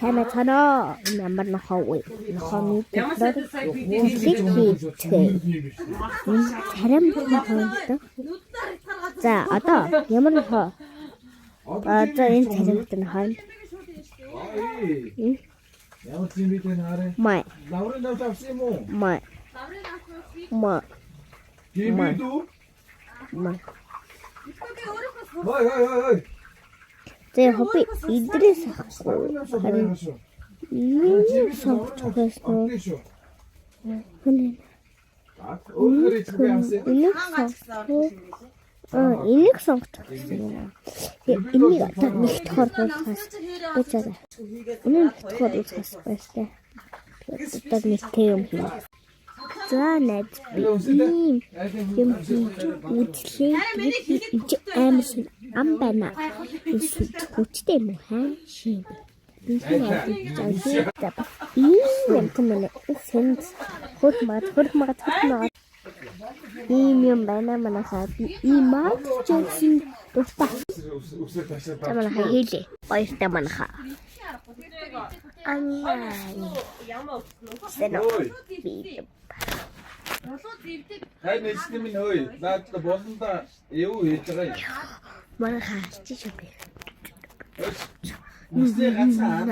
сайн байна. Энэ ямар нохоо нохооны төлөөр хийхдээ. Харин байна. За одоо ямар нохоо? За энэ царайтай нохоо. Ямар тийм бид наарэ? Май. Лаврын давж авсан юм уу? Май. Май. Гибидүү? Май. Ой. Тэ хопи идрээс харин ийм сонгочихоос нөө энийг сонгочихсон. Энийг одоо нэгт хорхоос бочаа. Энийг нэгт хорхоос байстай. Одоо нэгтэй юм хий. За найз ийм юм үтлээ амар ам байна. Эсвэл хүчтэй юм хаа шин. Би ийм коммент үсэн хурмат. Ийм юм байна манайхаа би ийм чигсэн дуртай. Манайхаа хийлээ. Баяртай манайхаа. Хай нэчтэй минь хөөе. Наад болонда юу хийж байгаа юм? Манайхаа чи шопи. Үстэй ганцхан.